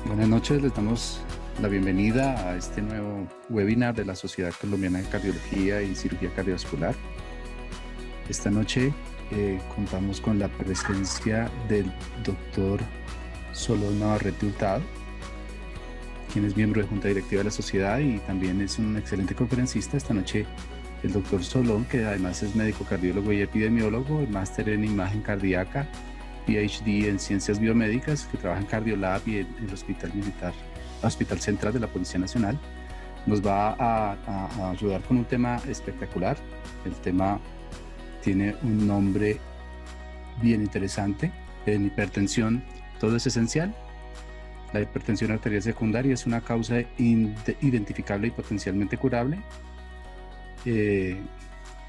Buenas noches, les damos la bienvenida a este nuevo webinar de la Sociedad Colombiana de Cardiología y Cirugía Cardiovascular. Esta noche contamos con la presencia del doctor Solón Navarrete Hurtado, quien es miembro de Junta Directiva de la Sociedad y también es un excelente conferencista. Esta noche el doctor Solón, que además es médico cardiólogo y epidemiólogo, máster en imagen cardíaca, PhD en Ciencias Biomédicas, que trabaja en Cardiolab y en el Hospital Militar, Hospital Central de la Policía Nacional, nos va a ayudar con un tema espectacular. El tema tiene un nombre bien interesante. En hipertensión, todo es esencial. La hipertensión arterial secundaria es una causa identificable y potencialmente curable.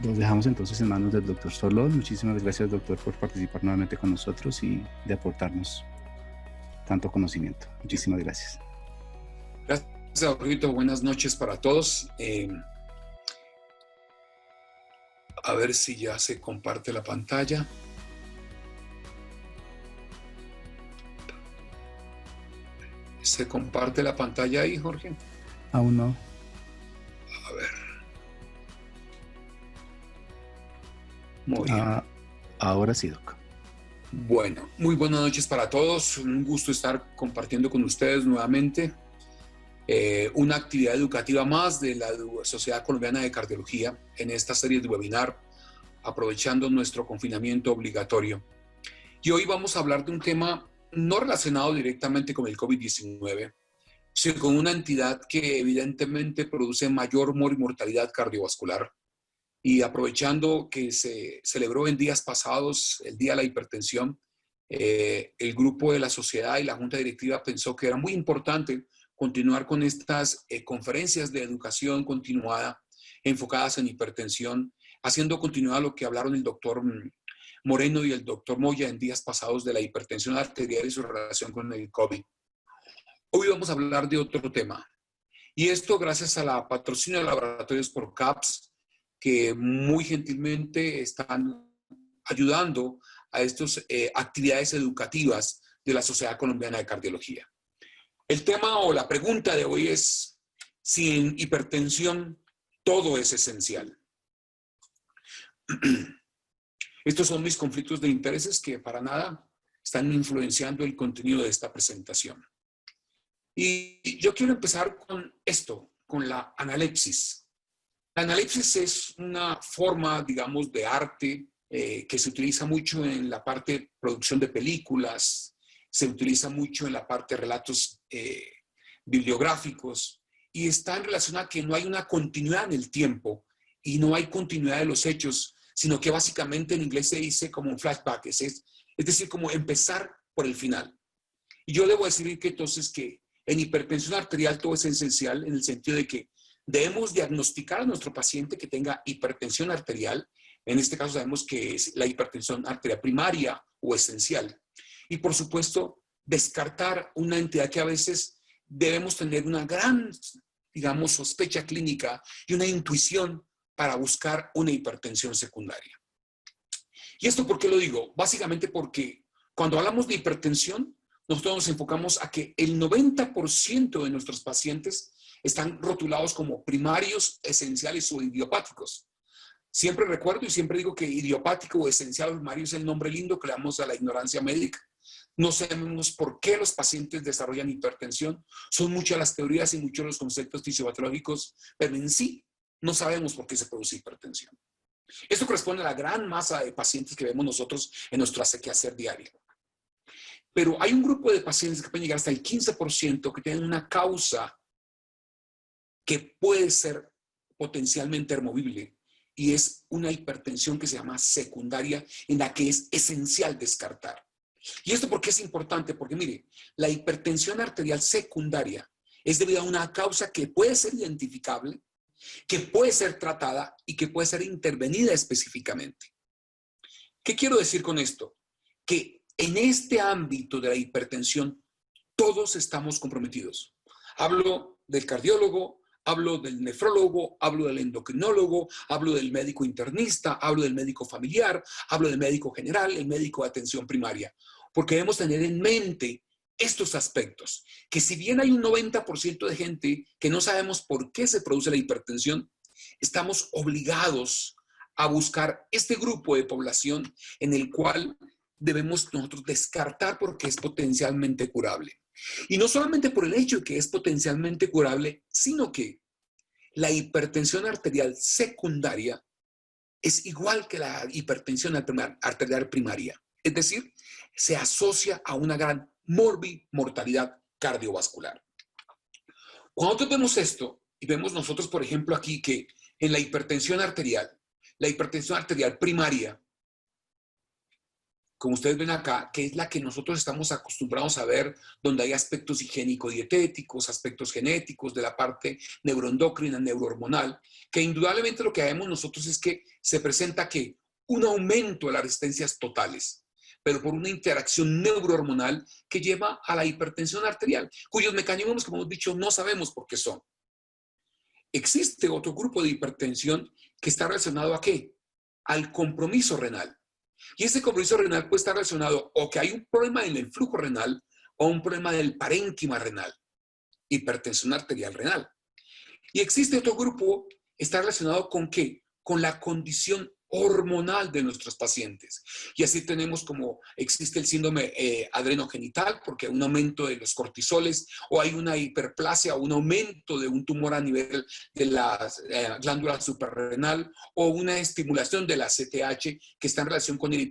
Los dejamos entonces en manos del doctor Solón. Muchísimas gracias, doctor, por participar nuevamente con nosotros y de aportarnos tanto conocimiento. Muchísimas gracias. Gracias, Jorgito. Buenas noches para todos. A ver si ya se comparte la pantalla. ¿Se comparte la pantalla ahí, Jorge? Aún no. A ver. Muy bien. Ahora sí, doc. Bueno, muy buenas noches para todos. Un gusto estar compartiendo con ustedes nuevamente una actividad educativa más de la Sociedad Colombiana de Cardiología en esta serie de webinar, aprovechando nuestro confinamiento obligatorio. Y hoy vamos a hablar de un tema no relacionado directamente con el COVID-19, sino con una entidad que evidentemente produce mayor mortalidad cardiovascular. Y aprovechando que se celebró en días pasados el Día de la Hipertensión, el grupo de la sociedad y la junta directiva pensó que era muy importante continuar con estas conferencias de educación continuada enfocadas en hipertensión, haciendo continuidad a lo que hablaron el doctor Moreno y el doctor Moya en días pasados de la hipertensión arterial y su relación con el COVID. Hoy vamos a hablar de otro tema. Y esto gracias a la patrocinio de Laboratorios por CAPS, que muy gentilmente están ayudando a estas actividades educativas de la Sociedad Colombiana de Cardiología. El tema o la pregunta de hoy es si en hipertensión todo es esencial. Estos son mis conflictos de intereses que para nada están influenciando el contenido de esta presentación. Y yo quiero empezar con esto, con la analepsis. La analepsis es una forma, digamos, de arte que se utiliza mucho en la parte de producción de películas, se utiliza mucho en la parte de relatos bibliográficos y está en relación a que no hay una continuidad en el tiempo y no hay continuidad de los hechos, sino que básicamente en inglés se dice como un flashback, es decir, como empezar por el final. Y yo debo decir que entonces que en hipertensión arterial todo es esencial en el sentido de que debemos diagnosticar a nuestro paciente que tenga hipertensión arterial. En este caso sabemos que es la hipertensión arterial primaria o esencial. Y por supuesto, descartar una entidad que a veces debemos tener una gran, digamos, sospecha clínica y una intuición para buscar una hipertensión secundaria. ¿Y esto por qué lo digo? Básicamente porque cuando hablamos de hipertensión, nosotros nos enfocamos a que el 90% de nuestros pacientes están rotulados como primarios, esenciales o idiopáticos. Siempre recuerdo y siempre digo que idiopático o esencial o primario es el nombre lindo que le damos a la ignorancia médica. No sabemos por qué los pacientes desarrollan hipertensión. Son muchas las teorías y muchos los conceptos fisiopatológicos, pero en sí no sabemos por qué se produce hipertensión. Esto corresponde a la gran masa de pacientes que vemos nosotros en nuestro quehacer diario. Pero hay un grupo de pacientes que pueden llegar hasta el 15% que tienen una causa que puede ser potencialmente removible y es una hipertensión que se llama secundaria en la que es esencial descartar. ¿Y esto por qué es importante? Porque mire, la hipertensión arterial secundaria es debido a una causa que puede ser identificable, que puede ser tratada y que puede ser intervenida específicamente. ¿Qué quiero decir con esto? Que en este ámbito de la hipertensión todos estamos comprometidos. Hablo del cardiólogo, hablo del nefrólogo, hablo del endocrinólogo, hablo del médico internista, hablo del médico familiar, hablo del médico general, el médico de atención primaria. Porque debemos tener en mente estos aspectos, que si bien hay un 90% de gente que no sabemos por qué se produce la hipertensión, estamos obligados a buscar este grupo de población en el cual debemos nosotros descartar porque es potencialmente curable. Y no solamente por el hecho de que es potencialmente curable, sino que la hipertensión arterial secundaria es igual que la hipertensión arterial primaria. Es decir, se asocia a una gran mortalidad cardiovascular. Cuando nosotros vemos esto, y vemos nosotros, por ejemplo, aquí que en la hipertensión arterial primaria, como ustedes ven acá, que es la que nosotros estamos acostumbrados a ver, donde hay aspectos higiénico-dietéticos, aspectos genéticos de la parte neuroendocrina, neurohormonal, que indudablemente lo que vemos nosotros es que se presenta que un aumento de las resistencias totales, pero por una interacción neurohormonal que lleva a la hipertensión arterial, cuyos mecanismos, como hemos dicho, no sabemos por qué son. Existe otro grupo de hipertensión que está relacionado ¿a qué? Al compromiso renal. Y ese compromiso renal puede estar relacionado o que hay un problema en el flujo renal o un problema del parénquima renal, hipertensión arterial renal. Y existe otro grupo, está relacionado ¿con qué? Con la condición hormonal de nuestros pacientes. Y así tenemos como existe el síndrome adrenogenital, porque hay un aumento de los cortisoles, o hay una hiperplasia o un aumento de un tumor a nivel de la glándula suprarrenal, o una estimulación de la CTH que está en relación con el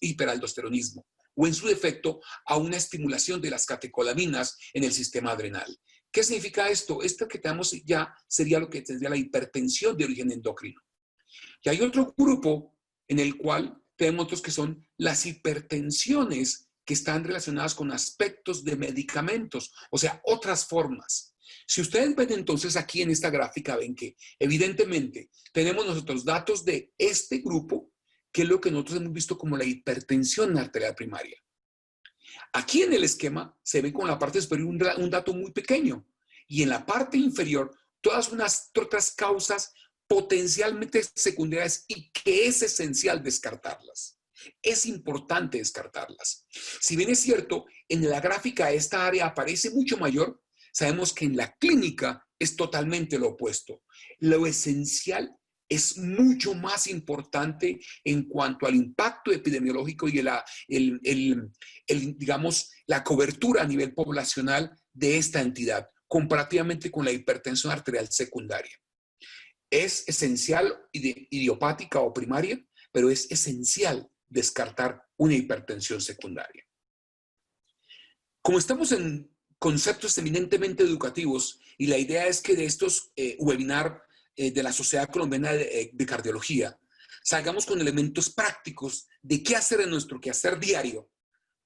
hiperaldosteronismo, o en su defecto a una estimulación de las catecolaminas en el sistema adrenal. ¿Qué significa esto? Esto que tenemos ya sería lo que tendría la hipertensión de origen endocrino. Y hay otro grupo en el cual tenemos otros que son las hipertensiones que están relacionadas con aspectos de medicamentos, o sea, otras formas. Si ustedes ven entonces aquí en esta gráfica, ven que evidentemente tenemos nosotros datos de este grupo, que es lo que nosotros hemos visto como la hipertensión arterial primaria. Aquí en el esquema se ve con la parte superior un dato muy pequeño y en la parte inferior todas unas otras causas potencialmente secundarias y que es esencial descartarlas. Es importante descartarlas. Si bien es cierto, en la gráfica esta área aparece mucho mayor, sabemos que en la clínica es totalmente lo opuesto. Lo esencial es mucho más importante en cuanto al impacto epidemiológico y digamos, la cobertura a nivel poblacional de esta entidad, comparativamente con la hipertensión arterial secundaria. Es esencial idiopática o primaria, pero es esencial descartar una hipertensión secundaria. Como estamos en conceptos eminentemente educativos y la idea es que de estos webinars de la Sociedad Colombiana de Cardiología salgamos con elementos prácticos de qué hacer en nuestro quehacer diario,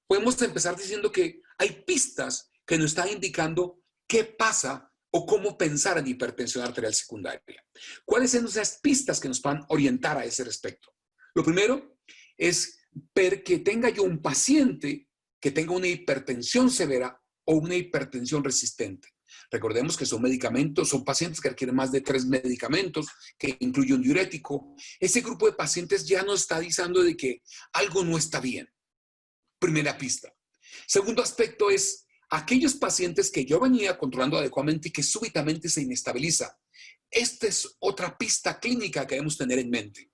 podemos empezar diciendo que hay pistas que nos están indicando qué pasa o cómo pensar en hipertensión arterial secundaria. ¿Cuáles son esas pistas que nos van a orientar a ese respecto? Lo primero es ver que tenga yo un paciente que tenga una hipertensión severa o una hipertensión resistente. Recordemos que son medicamentos, son pacientes que requieren más de 3 medicamentos, que incluye un diurético. Ese grupo de pacientes ya nos está diciendo de que algo no está bien. Primera pista. Segundo aspecto es aquellos pacientes que yo venía controlando adecuadamente y que súbitamente se inestabiliza. Esta es otra pista clínica que debemos tener en mente.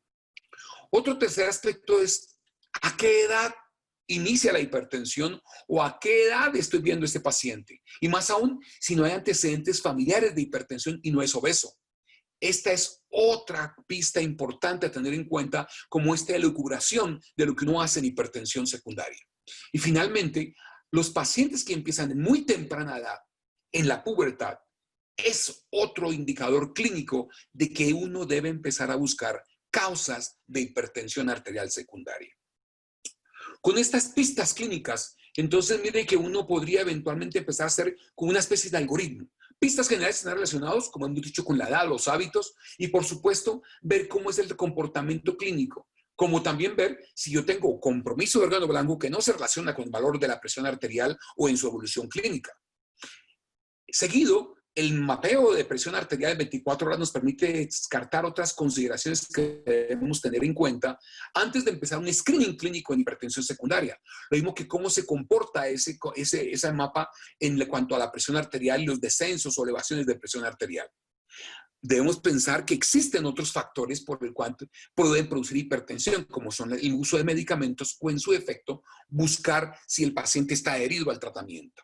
Otro tercer aspecto es a qué edad inicia la hipertensión o a qué edad estoy viendo a este paciente. Y más aún, si no hay antecedentes familiares de hipertensión y no es obeso. Esta es otra pista importante a tener en cuenta como esta elucubración de lo que uno hace en hipertensión secundaria. Y finalmente, los pacientes que empiezan en muy temprana edad, en la pubertad, es otro indicador clínico de que uno debe empezar a buscar causas de hipertensión arterial secundaria. Con estas pistas clínicas, entonces mire que uno podría eventualmente empezar a hacer como una especie de algoritmo. Pistas generales están relacionados, como hemos dicho, con la edad, los hábitos y, por supuesto, ver cómo es el comportamiento clínico. Como también ver si yo tengo compromiso de órgano blanco que no se relaciona con el valor de la presión arterial o en su evolución clínica. Seguido, el mapeo de presión arterial de 24 horas nos permite descartar otras consideraciones que debemos tener en cuenta antes de empezar un screening clínico en hipertensión secundaria. Lo mismo que cómo se comporta ese mapa en cuanto a la presión arterial y los descensos o elevaciones de presión arterial. Debemos pensar que existen otros factores por el cual pueden producir hipertensión, como son el uso de medicamentos o, en su efecto, buscar si el paciente está adherido al tratamiento.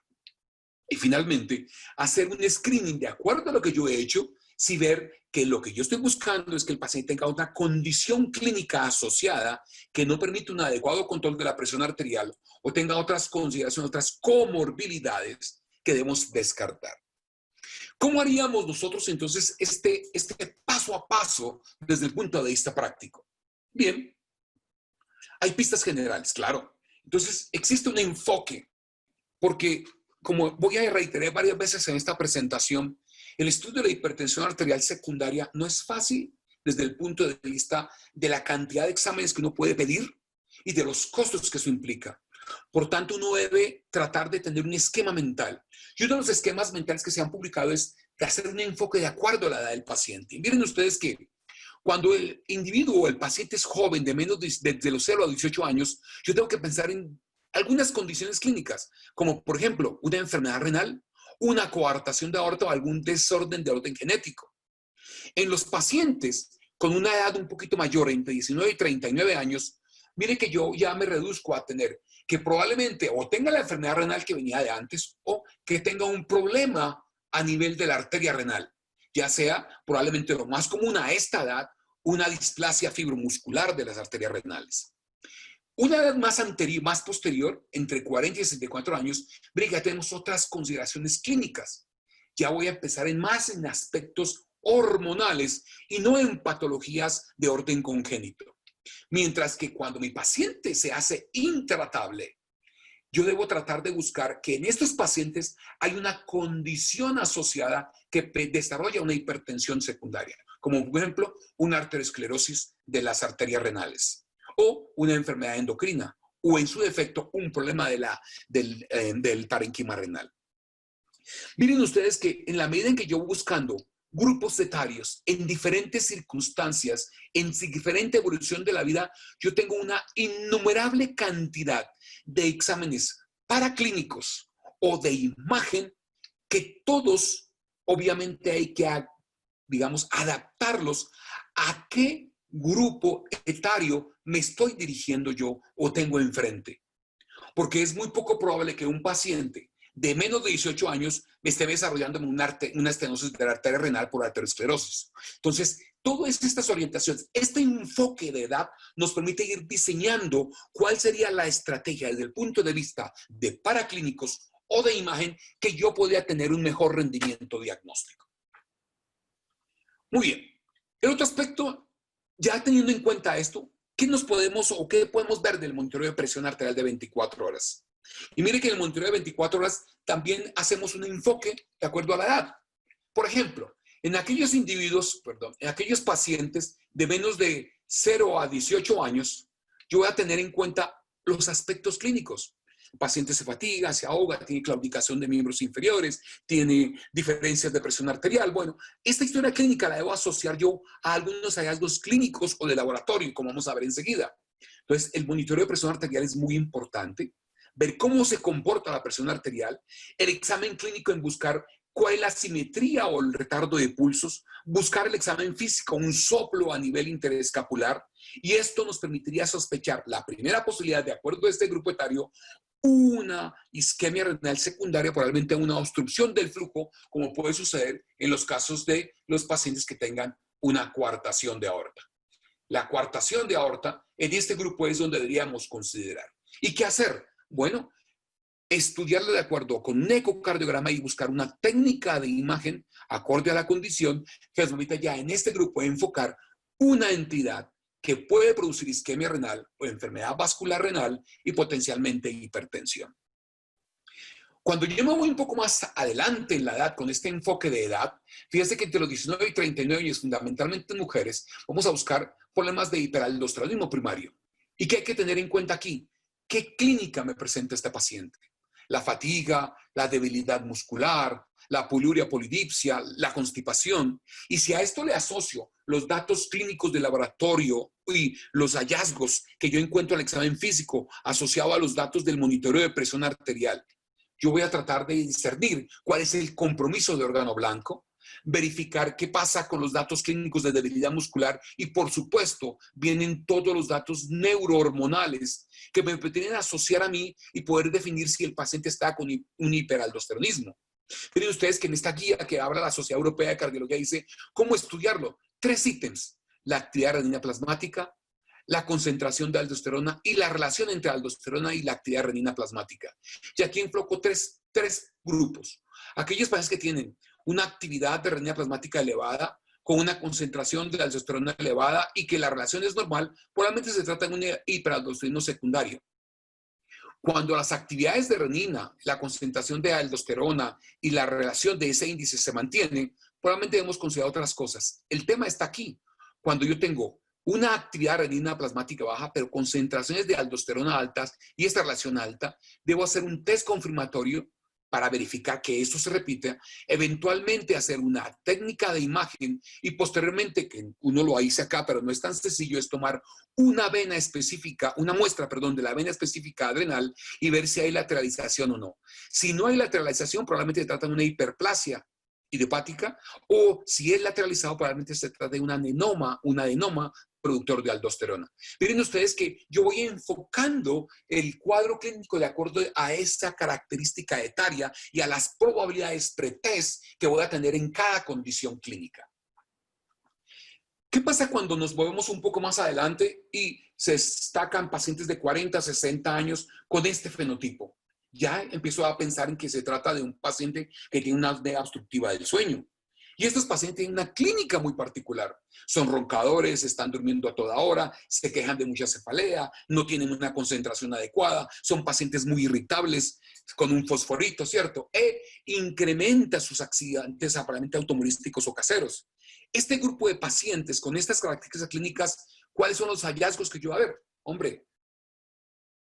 Y finalmente, hacer un screening de acuerdo a lo que yo he hecho, si ver que lo que yo estoy buscando es que el paciente tenga una condición clínica asociada que no permite un adecuado control de la presión arterial o tenga otras consideraciones, otras comorbilidades que debemos descartar. ¿Cómo haríamos nosotros entonces este paso a paso desde el punto de vista práctico? Bien, hay pistas generales, claro. Entonces, existe un enfoque, porque como voy a reiterar varias veces en esta presentación, el estudio de la hipertensión arterial secundaria no es fácil desde el punto de vista de la cantidad de exámenes que uno puede pedir y de los costos que eso implica. Por tanto, uno debe tratar de tener un esquema mental. Y uno de los esquemas mentales que se han publicado es de hacer un enfoque de acuerdo a la edad del paciente. Y miren ustedes que cuando el individuo o el paciente es joven, de los 0 a 18 años, yo tengo que pensar en algunas condiciones clínicas, como por ejemplo una enfermedad renal, una coartación de aorta o algún desorden de orden genético. En los pacientes con una edad un poquito mayor, entre 19 y 39 años, mire que yo ya me reduzco a tener que probablemente o tenga la enfermedad renal que venía de antes o que tenga un problema a nivel de la arteria renal, ya sea probablemente lo más común a esta edad, una displasia fibromuscular de las arterias renales. Una edad más posterior, entre 40 y 64 años, ya tenemos otras consideraciones clínicas. Ya voy a empezar más en aspectos hormonales y no en patologías de orden congénito. Mientras que cuando mi paciente se hace intratable, yo debo tratar de buscar que en estos pacientes hay una condición asociada que desarrolla una hipertensión secundaria, como por ejemplo una arteriosclerosis de las arterias renales o una enfermedad endocrina o en su defecto un problema del parénquima renal. Miren ustedes que en la medida en que yo buscando grupos etarios en diferentes circunstancias, en diferente evolución de la vida, yo tengo una innumerable cantidad de exámenes paraclínicos o de imagen que todos obviamente hay que, digamos, adaptarlos a qué grupo etario me estoy dirigiendo yo o tengo enfrente. Porque es muy poco probable que un paciente de menos de 18 años me esté desarrollando una estenosis de la arteria renal por arteriosclerosis. Entonces, todas estas orientaciones, este enfoque de edad nos permite ir diseñando cuál sería la estrategia desde el punto de vista de paraclínicos o de imagen que yo podría tener un mejor rendimiento diagnóstico. Muy bien. El otro aspecto, ya teniendo en cuenta esto, ¿qué podemos ver del monitoreo de presión arterial de 24 horas? Y mire que en el monitoreo de 24 horas también hacemos un enfoque de acuerdo a la edad. Por ejemplo, en aquellos pacientes de menos de 0 a 18 años, yo voy a tener en cuenta los aspectos clínicos. El paciente se fatiga, se ahoga, tiene claudicación de miembros inferiores, tiene diferencias de presión arterial. Bueno, esta historia clínica la debo asociar yo a algunos hallazgos clínicos o de laboratorio, como vamos a ver enseguida. Entonces, el monitoreo de presión arterial es muy importante. Ver cómo se comporta la presión arterial, el examen clínico en buscar cuál es la simetría o el retardo de pulsos, buscar el examen físico, un soplo a nivel interescapular, y esto nos permitiría sospechar la primera posibilidad, de acuerdo a este grupo etario, una isquemia renal secundaria, probablemente una obstrucción del flujo, como puede suceder en los casos de los pacientes que tengan una coartación de aorta. La coartación de aorta en este grupo es donde deberíamos considerar. ¿Y qué hacer? Bueno, estudiarlo de acuerdo con un ecocardiograma y buscar una técnica de imagen acorde a la condición que nos permita ya en este grupo enfocar una entidad que puede producir isquemia renal o enfermedad vascular renal y potencialmente hipertensión. Cuando yo me voy un poco más adelante en la edad con este enfoque de edad, fíjense que entre los 19 y 39 años, fundamentalmente en mujeres, vamos a buscar problemas de hiperaldosteronismo primario. ¿Y qué hay que tener en cuenta aquí? ¿Qué clínica me presenta este paciente? la fatiga, la debilidad muscular, la poliuria polidipsia, la constipación. Y si a esto le asocio los datos clínicos de laboratorio y los hallazgos que yo encuentro en el examen físico asociado a los datos del monitoreo de presión arterial, yo voy a tratar de discernir cuál es el compromiso de órgano blanco, verificar qué pasa con los datos clínicos de debilidad muscular y, por supuesto, vienen todos los datos neurohormonales que me permiten asociar a mí y poder definir si el paciente está con un hiperaldosteronismo. Miren ustedes que en esta guía que habla la Sociedad Europea de Cardiología dice cómo estudiarlo. 3 ítems: la actividad renina plasmática, la concentración de aldosterona y la relación entre aldosterona y la actividad renina plasmática. Y aquí enfoco tres grupos. Aquellos pacientes que tienen una actividad de renina plasmática elevada, con una concentración de aldosterona elevada y que la relación es normal, probablemente se trata de un hiperaldosteronismo secundario. Cuando las actividades de renina, la concentración de aldosterona y la relación de ese índice se mantienen, probablemente debemos considerar otras cosas. El tema está aquí. Cuando yo tengo una actividad renina plasmática baja, pero concentraciones de aldosterona altas y esta relación alta, debo hacer un test confirmatorio para verificar que eso se repite, eventualmente hacer una técnica de imagen y posteriormente, que uno lo hice acá, pero no es tan sencillo, es tomar una vena específica, una muestra, perdón, de la vena específica adrenal y ver si hay lateralización o no. Si no hay lateralización, probablemente se trata de una hiperplasia idiopática, o si es lateralizado, probablemente se trata de un adenoma productor de aldosterona. Miren ustedes que yo voy enfocando el cuadro clínico de acuerdo a esa característica etaria y a las probabilidades pretest que voy a tener en cada condición clínica. ¿Qué pasa cuando nos movemos un poco más adelante y se destacan pacientes de 40, 60 años con este fenotipo? Ya empiezo a pensar en que se trata de un paciente que tiene una apnea obstructiva del sueño. Y estos pacientes tienen una clínica muy particular. Son roncadores, están durmiendo a toda hora, se quejan de mucha cefalea, no tienen una concentración adecuada, son pacientes muy irritables, con un fosforito, ¿cierto? Incrementa sus accidentes aparentemente automovilísticos o caseros. Este grupo de pacientes con estas características clínicas, ¿cuáles son los hallazgos que yo voy a ver? Hombre,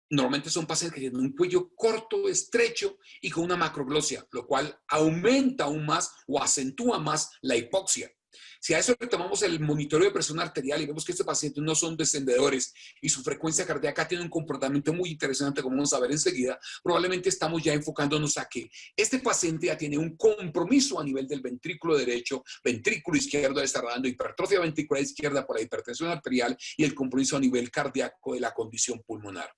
normalmente son pacientes que tienen un cuello corto, estrecho y con una macroglosia, lo cual aumenta aún más o acentúa más la hipoxia. Si a eso le tomamos el monitoreo de presión arterial y vemos que estos pacientes no son descendedores y su frecuencia cardíaca tiene un comportamiento muy interesante, como vamos a ver enseguida, probablemente estamos ya enfocándonos a que este paciente ya tiene un compromiso a nivel del ventrículo derecho, ventrículo izquierdo desarrollando hipertrofia ventricular izquierda por la hipertensión arterial y el compromiso a nivel cardíaco de la condición pulmonar.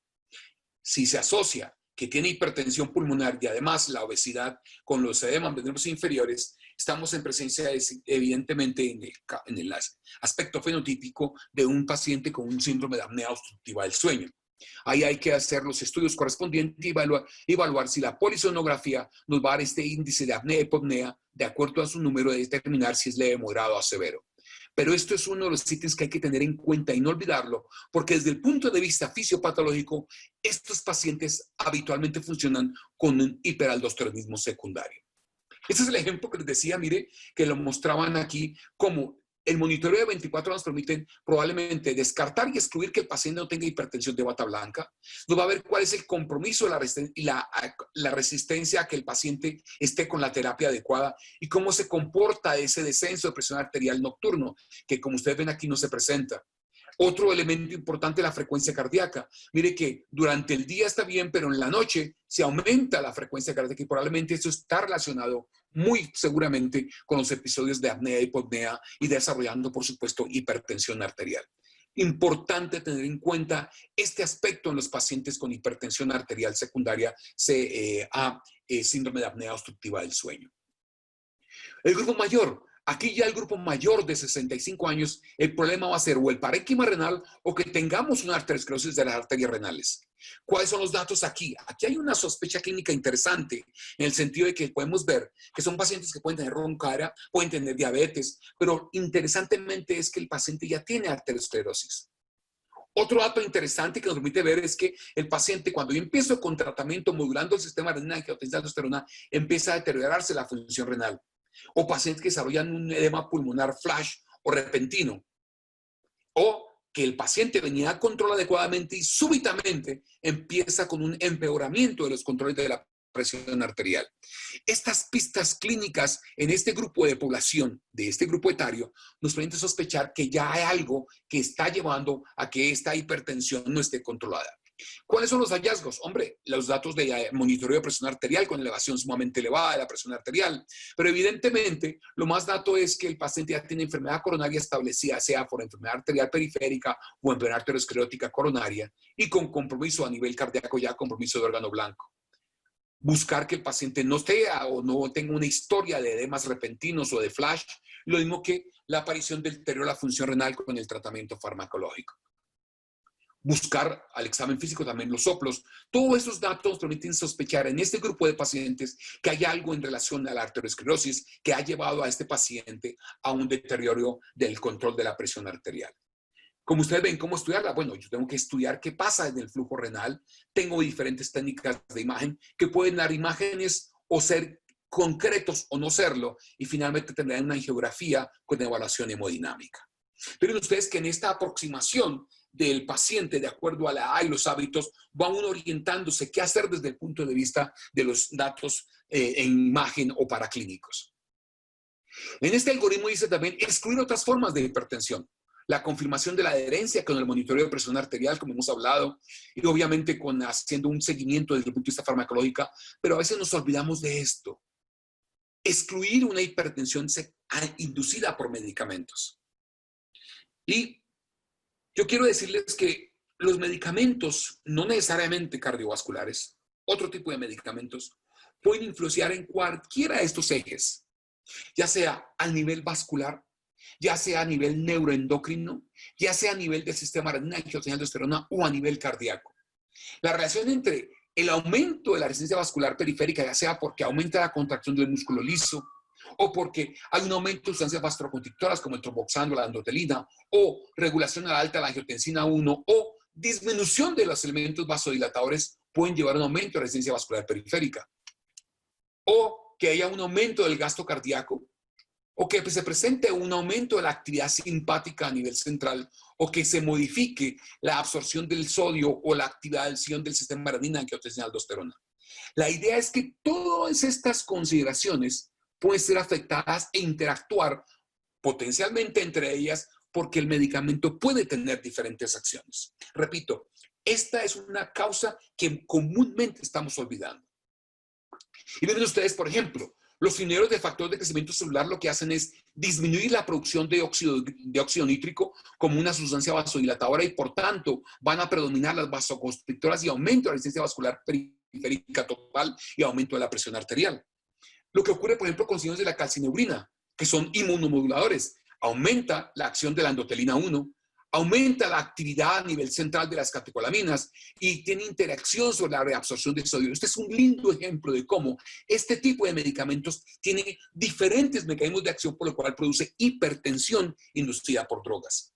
Si se asocia que tiene hipertensión pulmonar y además la obesidad con los edemas venosos inferiores, estamos en presencia, evidentemente, en el aspecto fenotípico de un paciente con un síndrome de apnea obstructiva del sueño. Ahí hay que hacer los estudios correspondientes y evaluar si la polisonografía nos va a dar este índice de apnea y hipopnea de acuerdo a su número de determinar si es leve, moderado o severo. Pero esto es uno de los ítems que hay que tener en cuenta y no olvidarlo, porque desde el punto de vista fisiopatológico, estos pacientes habitualmente funcionan con un hiperaldosteronismo secundario. Este es el ejemplo que les decía, mire, que lo mostraban aquí, como el monitoreo de 24 horas permiten probablemente descartar y excluir que el paciente no tenga hipertensión de bata blanca. Nos va a ver cuál es el compromiso y la resistencia a que el paciente esté con la terapia adecuada y cómo se comporta ese descenso de presión arterial nocturno, que como ustedes ven aquí no se presenta. Otro elemento importante es la frecuencia cardíaca. Mire que durante el día está bien, pero en la noche se aumenta la frecuencia cardíaca y probablemente eso está relacionado muy seguramente con los episodios de apnea y hipopnea y desarrollando, por supuesto, hipertensión arterial. Importante tener en cuenta este aspecto en los pacientes con hipertensión arterial secundaria a síndrome de apnea obstructiva del sueño. El grupo mayor. Aquí ya el grupo mayor de 65 años, el problema va a ser o el parénquima renal o que tengamos una arteriosclerosis de las arterias renales. ¿Cuáles son los datos aquí? Aquí hay una sospecha clínica interesante en el sentido de que podemos ver que son pacientes que pueden tener roncara, pueden tener diabetes, pero interesantemente es que el paciente ya tiene arteriosclerosis. Otro dato interesante que nos permite ver es que el paciente, cuando yo empiezo con tratamiento modulando el sistema renal angiotensina aldosterona, empieza a deteriorarse la función renal. O pacientes que desarrollan un edema pulmonar flash o repentino. O que el paciente venía a control adecuadamente y súbitamente empieza con un empeoramiento de los controles de la presión arterial. Estas pistas clínicas en este grupo de población, de este grupo etario, nos permiten sospechar que ya hay algo que está llevando a que esta hipertensión no esté controlada. ¿Cuáles son los hallazgos? Hombre, los datos de monitoreo de presión arterial con elevación sumamente elevada de la presión arterial. Pero evidentemente, lo más dato es que el paciente ya tiene enfermedad coronaria establecida, sea por enfermedad arterial periférica o enfermedad arteriosclerótica coronaria, y con compromiso a nivel cardíaco, ya compromiso de órgano blanco. Buscar que el paciente no esté o no tenga una historia de edemas repentinos o de flash, lo mismo que la aparición del deterioro de la función renal con el tratamiento farmacológico. Buscar al examen físico también los soplos. Todos esos datos permiten sospechar en este grupo de pacientes que hay algo en relación a la arteriosclerosis que ha llevado a este paciente a un deterioro del control de la presión arterial. Como ustedes ven, ¿cómo estudiarla? Bueno, yo tengo que estudiar qué pasa en el flujo renal. Tengo diferentes técnicas de imagen que pueden dar imágenes o ser concretos o no serlo, y finalmente tendrán una angiografía con evaluación hemodinámica. Pero ustedes que en esta aproximación del paciente, de acuerdo a la edad y los hábitos, va uno orientándose qué hacer desde el punto de vista de los datos en imagen o paraclínicos. En este algoritmo dice también excluir otras formas de hipertensión. La confirmación de la adherencia con el monitoreo de presión arterial, como hemos hablado, y obviamente haciendo un seguimiento desde el punto de vista farmacológico, pero a veces nos olvidamos de esto. Excluir una hipertensión inducida por medicamentos. Y yo quiero decirles que los medicamentos, no necesariamente cardiovasculares, otro tipo de medicamentos, pueden influenciar en cualquiera de estos ejes, ya sea a nivel vascular, ya sea a nivel neuroendocrino, ya sea a nivel del sistema renina, angiotensina, aldosterona o a nivel cardíaco. La relación entre el aumento de la resistencia vascular periférica, ya sea porque aumenta la contracción del músculo liso, o porque hay un aumento de sustancias vasoconstrictoras como el tromboxano, la endotelina, o regulación a la alta de la angiotensina 1, o disminución de los elementos vasodilatadores, pueden llevar a un aumento de la resistencia vascular periférica. O que haya un aumento del gasto cardíaco, o que se presente un aumento de la actividad simpática a nivel central, o que se modifique la absorción del sodio o la activación del sistema renina, angiotensina, aldosterona. La idea es que todas estas consideraciones pueden ser afectadas e interactuar potencialmente entre ellas porque el medicamento puede tener diferentes acciones. Repito, esta es una causa que comúnmente estamos olvidando. Y miren ustedes, por ejemplo, los inhibidores de factor de crecimiento celular lo que hacen es disminuir la producción de óxido nítrico como una sustancia vasodilatadora y por tanto van a predominar las vasoconstrictoras y aumento de la resistencia vascular periférica total y aumento de la presión arterial. Lo que ocurre, por ejemplo, con signos de la calcineurina, que son inmunomoduladores. Aumenta la acción de la endotelina 1, aumenta la actividad a nivel central de las catecolaminas y tiene interacción sobre la reabsorción de sodio. Este es un lindo ejemplo de cómo este tipo de medicamentos tiene diferentes mecanismos de acción por lo cual produce hipertensión inducida por drogas.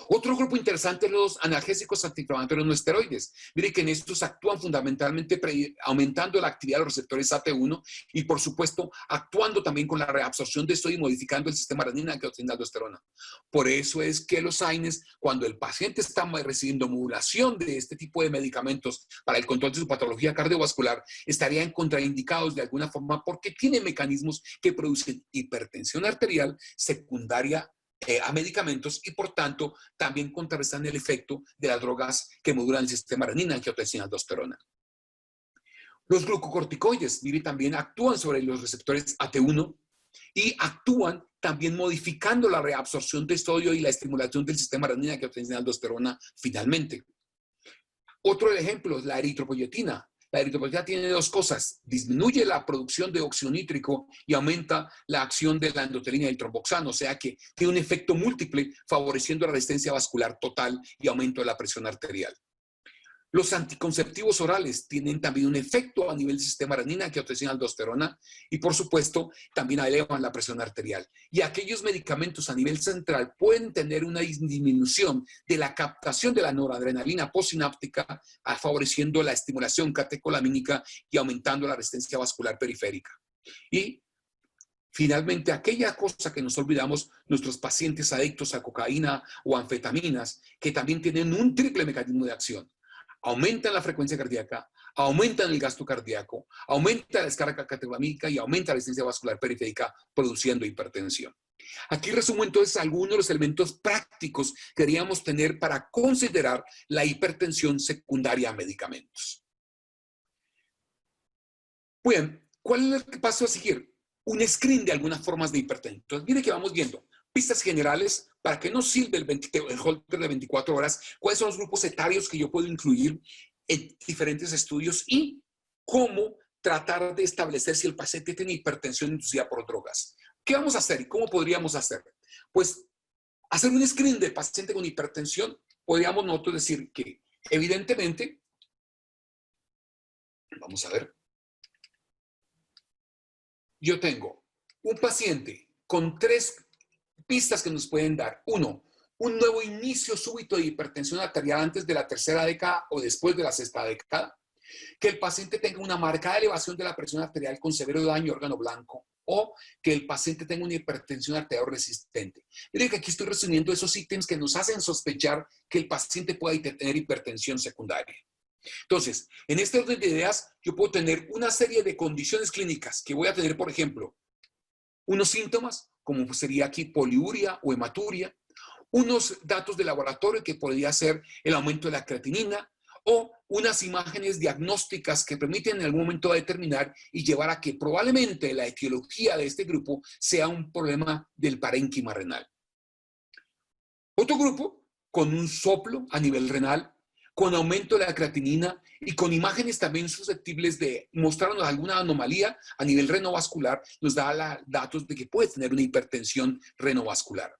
Otro grupo interesante es los analgésicos antiinflamatorios no esteroides. Mire que en estos actúan fundamentalmente aumentando la actividad de los receptores AT1 y, por supuesto, actuando también con la reabsorción de sodio y modificando el sistema renina, angiotensina, aldosterona. Por eso es que los AINES, cuando el paciente está recibiendo modulación de este tipo de medicamentos para el control de su patología cardiovascular, estarían contraindicados de alguna forma porque tienen mecanismos que producen hipertensión arterial secundaria a medicamentos y por tanto también contrarrestan el efecto de las drogas que modulan el sistema renina, angiotensina, aldosterona. Los glucocorticoides, mire, también actúan sobre los receptores AT1 y actúan también modificando la reabsorción de sodio y la estimulación del sistema renina, angiotensina, aldosterona finalmente. Otro ejemplo es la eritropoyetina. La eritropoyetina tiene dos cosas. Disminuye la producción de óxido nítrico y aumenta la acción de la endotelina y el tromboxano. O sea que tiene un efecto múltiple favoreciendo la resistencia vascular total y aumento de la presión arterial. Los anticonceptivos orales tienen también un efecto a nivel del sistema renina, angiotensina, aldosterona y por supuesto también elevan la presión arterial. Y aquellos medicamentos a nivel central pueden tener una disminución de la captación de la noradrenalina postsináptica, favoreciendo la estimulación catecolamínica y aumentando la resistencia vascular periférica. Y finalmente, aquella cosa que nos olvidamos, nuestros pacientes adictos a cocaína o anfetaminas, que también tienen un triple mecanismo de acción. Aumentan la frecuencia cardíaca, aumentan el gasto cardíaco, aumenta la descarga categolámica y aumenta la resistencia vascular periférica, produciendo hipertensión. Aquí resumo entonces algunos de los elementos prácticos que deberíamos tener para considerar la hipertensión secundaria a medicamentos. Muy bien, ¿cuál es el paso a seguir? Un screen de algunas formas de hipertensión. Entonces, mire que vamos viendo pistas generales para que no sirva el holter de 24 horas, cuáles son los grupos etarios que yo puedo incluir en diferentes estudios y cómo tratar de establecer si el paciente tiene hipertensión inducida por drogas. ¿Qué vamos a hacer y cómo podríamos hacer? Pues hacer un screen de paciente con hipertensión, podríamos nosotros decir que evidentemente, vamos a ver, yo tengo un paciente con 3 pistas que nos pueden dar. 1, un nuevo inicio súbito de hipertensión arterial antes de la 3ª década o después de la 6ª década. Que el paciente tenga una marcada elevación de la presión arterial con severo daño órgano blanco o que el paciente tenga una hipertensión arterial resistente. Miren que aquí estoy resumiendo esos ítems que nos hacen sospechar que el paciente pueda tener hipertensión secundaria. Entonces, en este orden de ideas, yo puedo tener una serie de condiciones clínicas que voy a tener, por ejemplo, unos síntomas, como sería aquí poliuria o hematuria, unos datos de laboratorio que podría ser el aumento de la creatinina, o unas imágenes diagnósticas que permiten en algún momento determinar y llevar a que probablemente la etiología de este grupo sea un problema del parénquima renal. Otro grupo con un soplo a nivel renal, con aumento de la creatinina y con imágenes también susceptibles de mostrarnos alguna anomalía a nivel renovascular, nos da datos de que puede tener una hipertensión renovascular.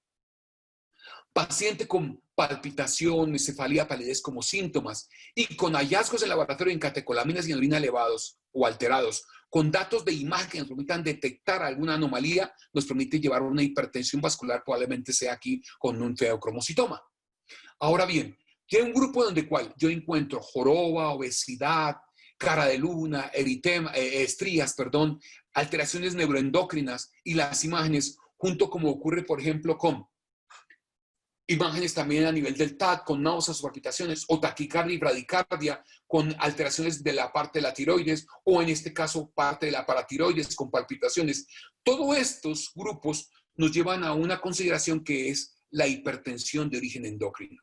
Paciente con palpitación, cefalea, palidez como síntomas y con hallazgos en laboratorio en catecolaminas y en orina elevados o alterados, con datos de imagen que nos permitan detectar alguna anomalía, nos permite llevar una hipertensión vascular, probablemente sea aquí con un feocromocitoma. Ahora bien, tiene un grupo donde yo encuentro joroba, obesidad, cara de luna, eritema, estrías, alteraciones neuroendocrinas y las imágenes, junto como ocurre, por ejemplo, con imágenes también a nivel del TAC, con náuseas o palpitaciones, o taquicardia y bradicardia, con alteraciones de la parte de la tiroides, o en este caso parte de la paratiroides con palpitaciones. Todos estos grupos nos llevan a una consideración que es la hipertensión de origen endocrino.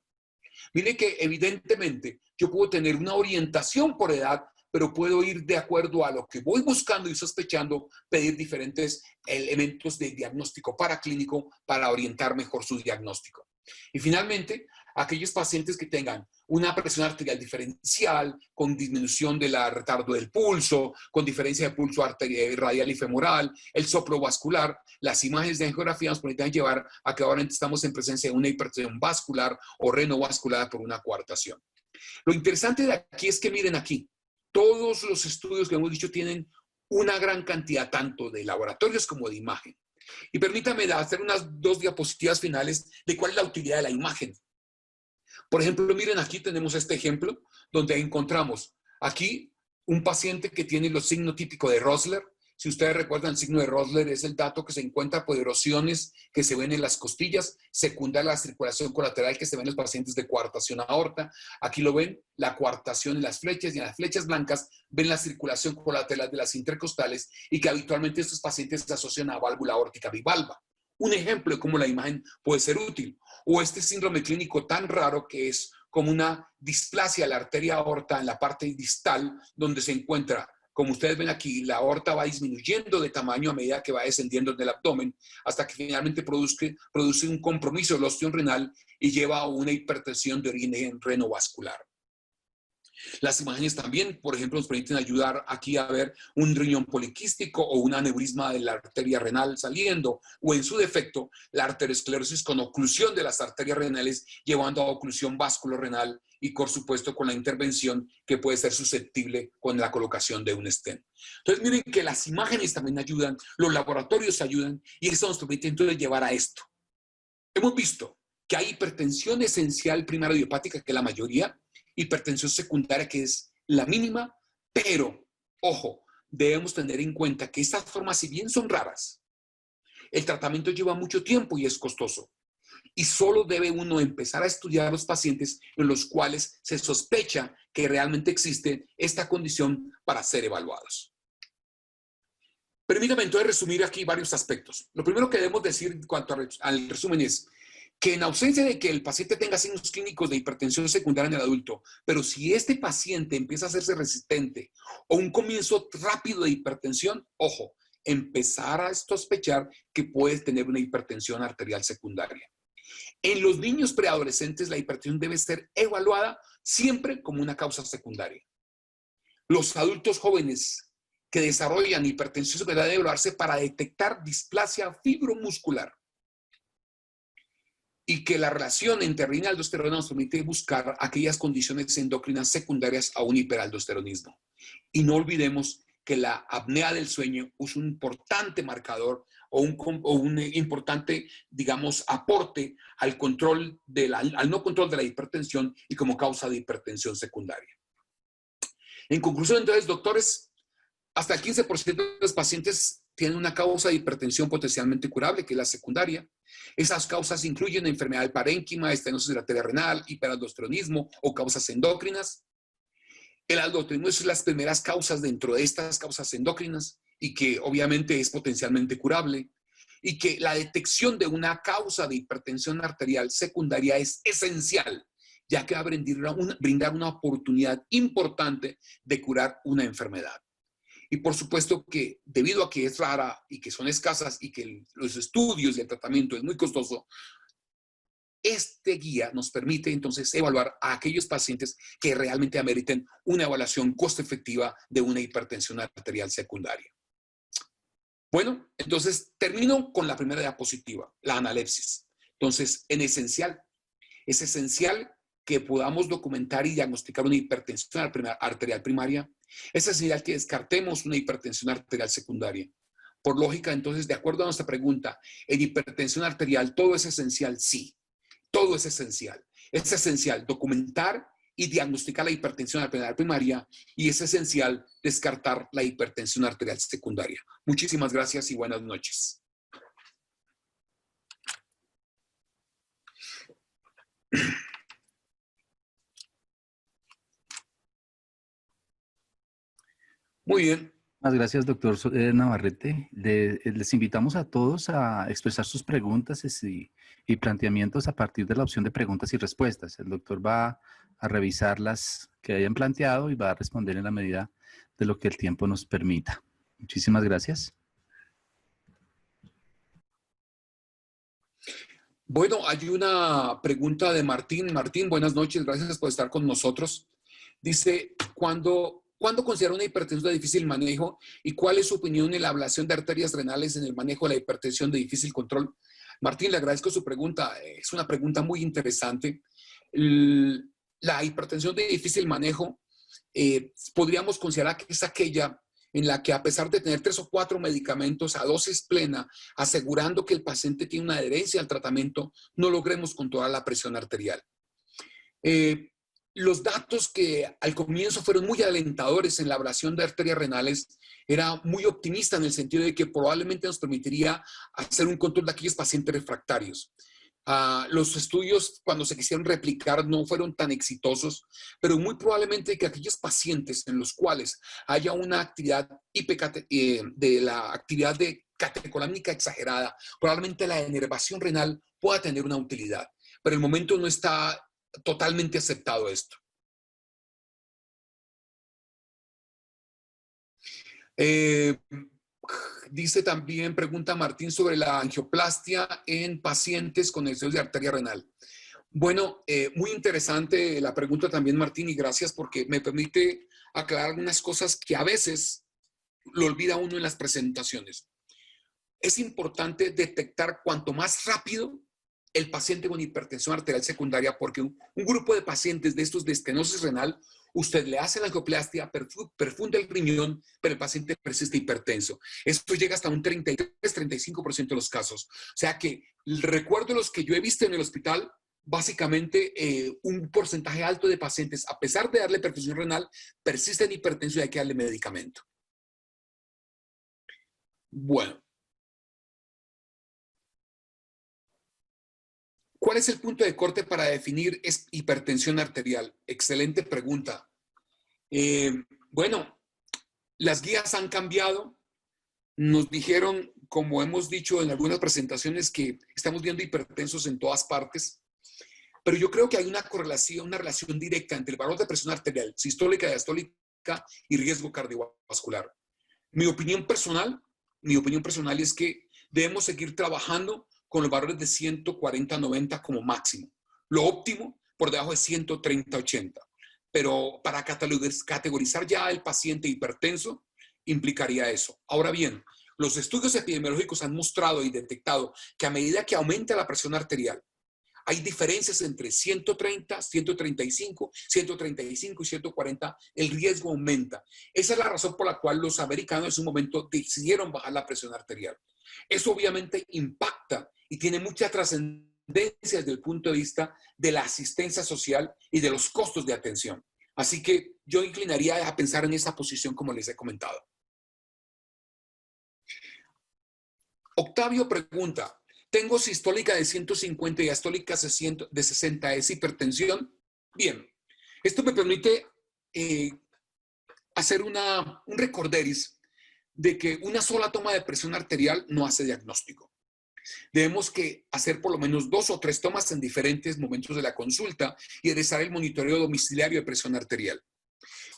Mire que evidentemente yo puedo tener una orientación por edad, pero puedo ir de acuerdo a lo que voy buscando y sospechando, pedir diferentes elementos de diagnóstico paraclínico para orientar mejor su diagnóstico. Y finalmente, aquellos pacientes que tengan una presión arterial diferencial, con disminución del retardo del pulso, con diferencia de pulso radial y femoral, el soplo vascular, las imágenes de angiografía nos permiten llevar a que ahora estamos en presencia de una hipertensión vascular o renovascular por una coartación. Lo interesante de aquí es que miren aquí, todos los estudios que hemos dicho tienen una gran cantidad tanto de laboratorios como de imagen. Y permítame hacer unas 2 diapositivas finales de cuál es la utilidad de la imagen. Por ejemplo, miren, aquí tenemos este ejemplo donde encontramos aquí un paciente que tiene los signos típicos de Rosler. Si ustedes recuerdan, el signo de Rosler es el dato que se encuentra por erosiones que se ven en las costillas, secundaria a la circulación colateral que se ven en los pacientes de coartación aorta. Aquí lo ven, la coartación en las flechas, y en las flechas blancas ven la circulación colateral de las intercostales y que habitualmente estos pacientes se asocian a válvula aórtica bivalva. Un ejemplo de cómo la imagen puede ser útil. O este síndrome clínico tan raro que es como una displasia de la arteria aorta en la parte distal, donde se encuentra, como ustedes ven aquí, la aorta va disminuyendo de tamaño a medida que va descendiendo en el abdomen, hasta que finalmente produce un compromiso del ostión renal y lleva a una hipertensión de origen renovascular. Las imágenes también, por ejemplo, nos permiten ayudar aquí a ver un riñón poliquístico o un aneurisma de la arteria renal saliendo, o en su defecto, la arteriosclerosis con oclusión de las arterias renales, llevando a oclusión vasculorenal y, por supuesto, con la intervención que puede ser susceptible con la colocación de un stent. Entonces, miren que las imágenes también ayudan, los laboratorios ayudan, y eso nos permite entonces llevar a esto. Hemos visto que hay hipertensión esencial primaria idiopática, que la mayoría, hipertensión secundaria, que es la mínima, pero, ojo, debemos tener en cuenta que estas formas, si bien son raras, el tratamiento lleva mucho tiempo y es costoso. Y solo debe uno empezar a estudiar a los pacientes en los cuales se sospecha que realmente existe esta condición para ser evaluados. Permítame entonces resumir aquí varios aspectos. Lo primero que debemos decir en cuanto al resumen es que en ausencia de que el paciente tenga signos clínicos de hipertensión secundaria en el adulto, pero si este paciente empieza a hacerse resistente o un comienzo rápido de hipertensión, ojo, empezar a sospechar que puede tener una hipertensión arterial secundaria. En los niños preadolescentes, la hipertensión debe ser evaluada siempre como una causa secundaria. Los adultos jóvenes que desarrollan hipertensión secundaria deben evaluarse para detectar displasia fibromuscular y que la relación entre renina y aldosterona nos permite buscar aquellas condiciones endocrinas secundarias a un hiperaldosteronismo. Y no olvidemos que la apnea del sueño es un importante marcador o un importante, digamos, aporte al no control de la hipertensión y como causa de hipertensión secundaria. En conclusión, entonces, doctores, hasta el 15% de los pacientes tienen una causa de hipertensión potencialmente curable, que es la secundaria. Esas causas incluyen enfermedad del parénquima, estenosis de la arteria renal, hiperaldosteronismo o causas endócrinas. El aldosteronismo es las primeras causas dentro de estas causas endócrinas y que obviamente es potencialmente curable, y que la detección de una causa de hipertensión arterial secundaria es esencial, ya que va a brindar una oportunidad importante de curar una enfermedad. Y por supuesto que debido a que es rara y que son escasas y que los estudios y el tratamiento es muy costoso, este guía nos permite entonces evaluar a aquellos pacientes que realmente ameriten una evaluación costo efectiva de una hipertensión arterial secundaria. Bueno, entonces termino con la primera diapositiva, la analepsis. Entonces, es esencial que podamos documentar y diagnosticar una hipertensión arterial primaria. Es esencial que descartemos una hipertensión arterial secundaria. Por lógica, entonces, de acuerdo a nuestra pregunta, ¿en hipertensión arterial todo es esencial? Sí, todo es esencial. Es esencial documentar y diagnosticar la hipertensión arterial primaria y es esencial descartar la hipertensión arterial secundaria. Muchísimas gracias y buenas noches. Muy bien. Muchas gracias, doctor Navarrete. Les invitamos a todos a expresar sus preguntas y planteamientos a partir de la opción de preguntas y respuestas. El doctor va a revisar las que hayan planteado y va a responder en la medida de lo que el tiempo nos permita. Muchísimas gracias. Bueno, hay una pregunta de Martín. Martín, buenas noches. Gracias por estar con nosotros. Dice, ¿cuándo considera una hipertensión de difícil manejo y cuál es su opinión en la ablación de arterias renales en el manejo de la hipertensión de difícil control? Martín, le agradezco su pregunta. Es una pregunta muy interesante. La hipertensión de difícil manejo podríamos considerar que es aquella en la que a pesar de tener 3 o 4 medicamentos a dosis plena, asegurando que el paciente tiene una adherencia al tratamiento, no logremos controlar la presión arterial. Los datos que al comienzo fueron muy alentadores en la ablación de arterias renales era muy optimista en el sentido de que probablemente nos permitiría hacer un control de aquellos pacientes refractarios. Los estudios, cuando se quisieron replicar, no fueron tan exitosos, pero muy probablemente que aquellos pacientes en los cuales haya una actividad de la actividad de catecolámica exagerada, probablemente la enervación renal pueda tener una utilidad. Pero en el momento no está totalmente aceptado esto. Dice también, pregunta Martín sobre la angioplastia en pacientes con estudios de arteria renal. Bueno, muy interesante la pregunta también, Martín, y gracias porque me permite aclarar algunas cosas que a veces lo olvida uno en las presentaciones. Es importante detectar cuanto más rápido el paciente con hipertensión arterial secundaria, porque un grupo de pacientes de estos de estenosis renal, usted le hace la angioplastia, perfunde el riñón, pero el paciente persiste hipertenso. Esto llega hasta un 33-35% de los casos. O sea que recuerdo los que yo he visto en el hospital, básicamente un porcentaje alto de pacientes, a pesar de darle perfusión renal, persisten hipertenso y hay que darle medicamento. Bueno. ¿Cuál es el punto de corte para definir hipertensión arterial? Excelente pregunta, Bueno, las guías han cambiado. Nos dijeron, como hemos dicho en algunas presentaciones, que estamos viendo hipertensos en todas partes, pero yo creo que hay una correlación, una relación directa entre el valor de presión arterial, sistólica, diastólica y riesgo cardiovascular. Mi opinión personal es que debemos seguir trabajando con los valores de 140-90 como máximo. Lo óptimo por debajo de 130-80. Pero para categorizar ya el paciente hipertenso implicaría eso. Ahora bien, los estudios epidemiológicos han mostrado y detectado que a medida que aumenta la presión arterial, hay diferencias entre 130, 135, 135 y 140. El riesgo aumenta. Esa es la razón por la cual los americanos en su momento decidieron bajar la presión arterial. Eso obviamente impacta y tiene mucha trascendencia desde el punto de vista de la asistencia social y de los costos de atención. Así que yo inclinaría a pensar en esa posición como les he comentado. Octavio pregunta, ¿tengo sistólica de 150 y diastólica de 60? ¿Es hipertensión? Bien, esto me permite hacer un recorderis de que una sola toma de presión arterial no hace diagnóstico. Debemos que hacer por lo menos 2 o 3 tomas en diferentes momentos de la consulta y realizar el monitoreo domiciliario de presión arterial.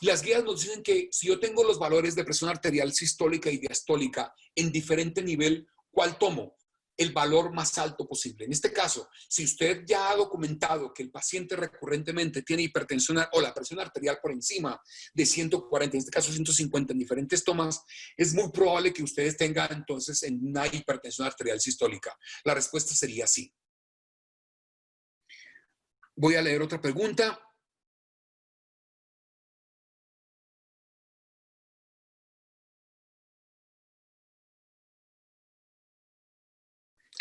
Las guías nos dicen que si yo tengo los valores de presión arterial sistólica y diastólica en diferente nivel, ¿cuál tomo? El valor más alto posible. En este caso, si usted ya ha documentado que el paciente recurrentemente tiene hipertensión o la presión arterial por encima de 140, en este caso 150 en diferentes tomas, es muy probable que ustedes tengan entonces una hipertensión arterial sistólica. La respuesta sería sí. Voy a leer otra pregunta.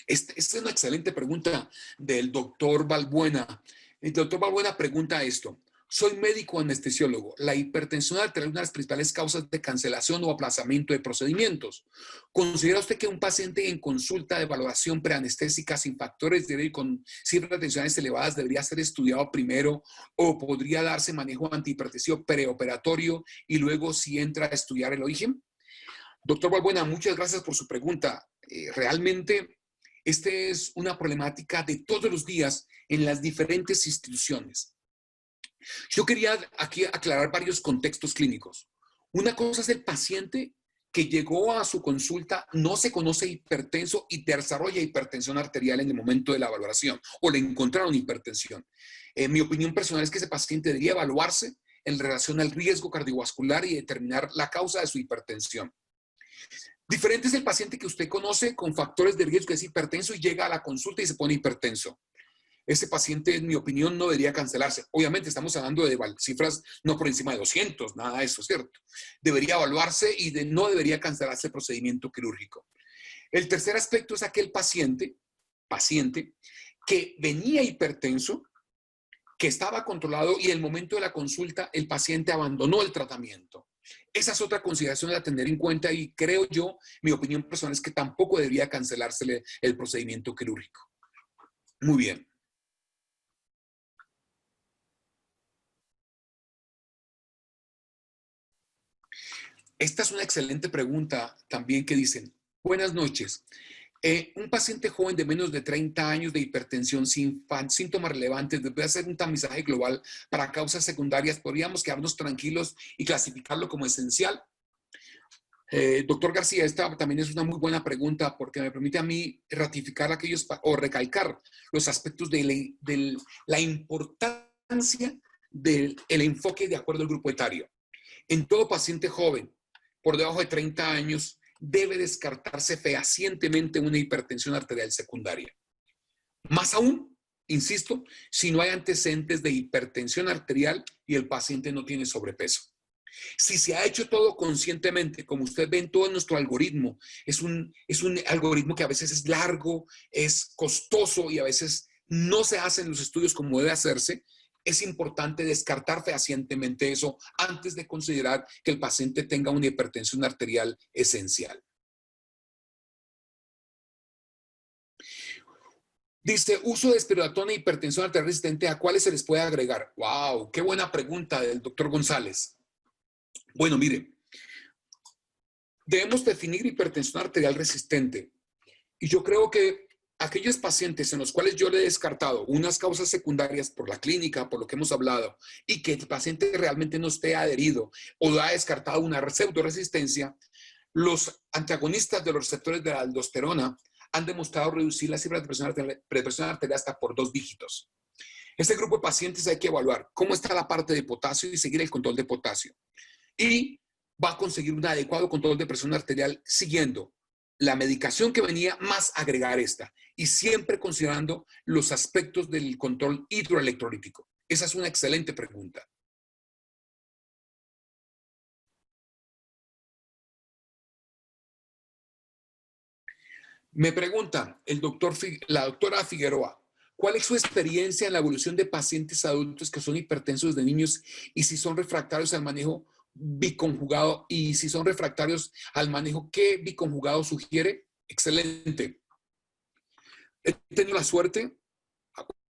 Esta es una excelente pregunta del doctor Balbuena. El doctor Balbuena pregunta esto. Soy médico anestesiólogo. La hipertensión arterial es una de las principales causas de cancelación o aplazamiento de procedimientos. ¿Considera usted que un paciente en consulta de valoración preanestésica sin factores de riesgo y con cifras tensionales elevadas debería ser estudiado primero o podría darse manejo antihipertensivo preoperatorio y luego si entra a estudiar el origen? Doctor Balbuena, muchas gracias por su pregunta. Realmente esta es una problemática de todos los días en las diferentes instituciones. Yo quería aquí aclarar varios contextos clínicos. Una cosa es el paciente que llegó a su consulta, no se conoce hipertenso y desarrolla hipertensión arterial en el momento de la valoración o le encontraron hipertensión. Mi opinión personal es que ese paciente debería evaluarse en relación al riesgo cardiovascular y determinar la causa de su hipertensión. Diferente es el paciente que usted conoce con factores de riesgo que es hipertenso y llega a la consulta y se pone hipertenso. Ese paciente, en mi opinión, no debería cancelarse. Obviamente estamos hablando de cifras no por encima de 200, nada de eso, ¿cierto? Debería evaluarse y no debería cancelarse el procedimiento quirúrgico. El tercer aspecto es aquel paciente que venía hipertenso, que estaba controlado y en el momento de la consulta el paciente abandonó el tratamiento. Esa es otra consideración a tener en cuenta y creo yo, mi opinión personal es que tampoco debería cancelársele el procedimiento quirúrgico. Muy bien. Esta es una excelente pregunta también que dicen, buenas noches. Un paciente joven de menos de 30 años de hipertensión sin síntomas relevantes debe hacer un tamizaje global para causas secundarias. ¿Podríamos quedarnos tranquilos y clasificarlo como esencial? Doctor García, esta también es una muy buena pregunta porque me permite a mí ratificar aquellos o recalcar los aspectos de la importancia del enfoque de acuerdo al grupo etario. En todo paciente joven por debajo de 30 años debe descartarse fehacientemente una hipertensión arterial secundaria. Más aún, insisto, si no hay antecedentes de hipertensión arterial y el paciente no tiene sobrepeso. Si se ha hecho todo conscientemente, como usted ve en todo nuestro algoritmo, es un algoritmo que a veces es largo, es costoso y a veces no se hacen los estudios como debe hacerse, es importante descartar fehacientemente eso antes de considerar que el paciente tenga una hipertensión arterial esencial. Dice, uso de espironolactona e hipertensión arterial resistente, ¿a cuáles se les puede agregar? ¡Wow! ¡Qué buena pregunta del doctor González! Bueno, mire, debemos definir hipertensión arterial resistente. Y yo creo que aquellos pacientes en los cuales yo le he descartado unas causas secundarias por la clínica, por lo que hemos hablado, y que el paciente realmente no esté adherido o ha descartado una pseudoresistencia, los antagonistas de los receptores de la aldosterona han demostrado reducir las cifras de presión arterial hasta por 2 dígitos. Este grupo de pacientes hay que evaluar cómo está la parte de potasio y seguir el control de potasio. Y va a conseguir un adecuado control de presión arterial siguiendo la medicación que venía más agregar esta y siempre considerando los aspectos del control hidroelectrolítico. Esa es una excelente pregunta. Me pregunta la doctora Figueroa, ¿cuál es su experiencia en la evolución de pacientes adultos que son hipertensos de niños y si son refractarios al manejo biconjugado? Y si son refractarios al manejo, ¿qué biconjugado sugiere? Excelente. He tenido la suerte,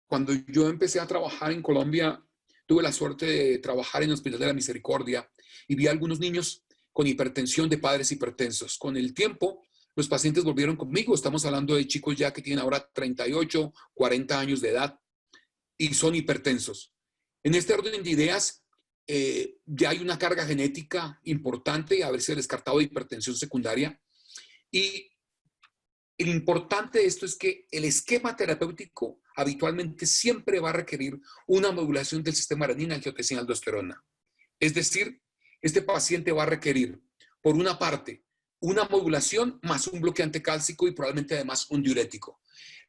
cuando yo empecé a trabajar en Colombia, tuve la suerte de trabajar en el Hospital de la Misericordia y vi a algunos niños con hipertensión de padres hipertensos. Con el tiempo, los pacientes volvieron conmigo. Estamos hablando de chicos ya que tienen ahora 38, 40 años de edad y son hipertensos. En este orden de ideas, ya hay una carga genética importante, haberse descartado de hipertensión secundaria. Y lo importante de esto es que el esquema terapéutico habitualmente siempre va a requerir una modulación del sistema renina, angiotensina, aldosterona. Es decir, este paciente va a requerir, por una parte, una modulación más un bloqueante cálcico y probablemente además un diurético.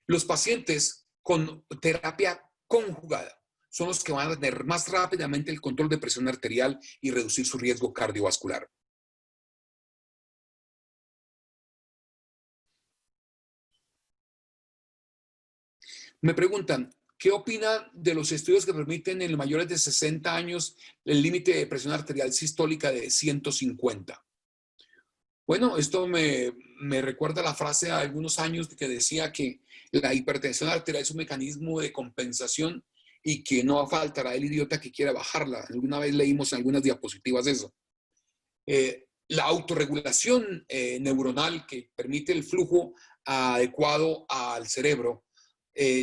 Los pacientes con terapia conjugada son los que van a tener más rápidamente el control de presión arterial y reducir su riesgo cardiovascular. Me preguntan, ¿qué opina de los estudios que permiten en los mayores de 60 años el límite de presión arterial sistólica de 150? Bueno, esto me recuerda la frase de algunos años que decía que la hipertensión arterial es un mecanismo de compensación y que no faltará el idiota que quiera bajarla. Alguna vez leímos en algunas diapositivas eso. La autorregulación neuronal que permite el flujo adecuado al cerebro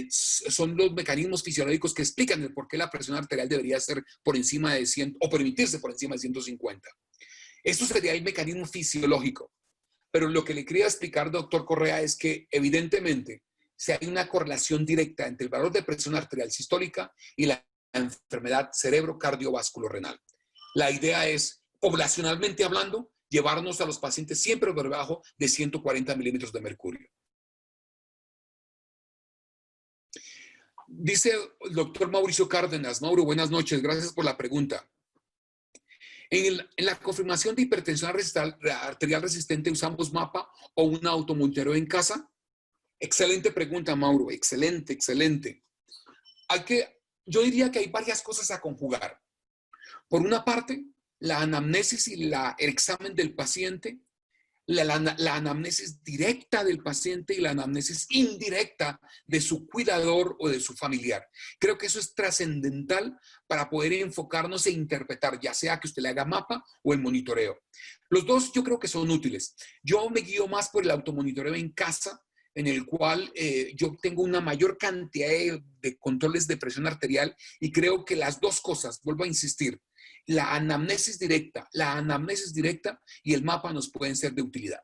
son los mecanismos fisiológicos que explican el por qué la presión arterial debería ser por encima de 100 o permitirse por encima de 150. Esto sería el mecanismo fisiológico. Pero lo que le quería explicar, doctor Correa, es que evidentemente si hay una correlación directa entre el valor de presión arterial sistólica y la enfermedad cerebro-cardiovasculo-renal. La idea es, poblacionalmente hablando, llevarnos a los pacientes siempre por debajo de 140 milímetros de mercurio. Dice el doctor Mauricio Cárdenas. Mauro, buenas noches, gracias por la pregunta. En la confirmación de hipertensión arterial resistente, ¿usamos mapa o un automonitoreo en casa? Excelente pregunta, Mauro, excelente, excelente. Yo diría que hay varias cosas a conjugar. Por una parte, la anamnesis y el examen del paciente, la anamnesis directa del paciente y la anamnesis indirecta de su cuidador o de su familiar. Creo que eso es trascendental para poder enfocarnos e interpretar, ya sea que usted le haga mapa o el monitoreo. Los dos yo creo que son útiles. Yo me guío más por el automonitoreo en casa, en el cual yo tengo una mayor cantidad de controles de presión arterial y creo que las dos cosas, vuelvo a insistir, la anamnesis directa y el mapa nos pueden ser de utilidad.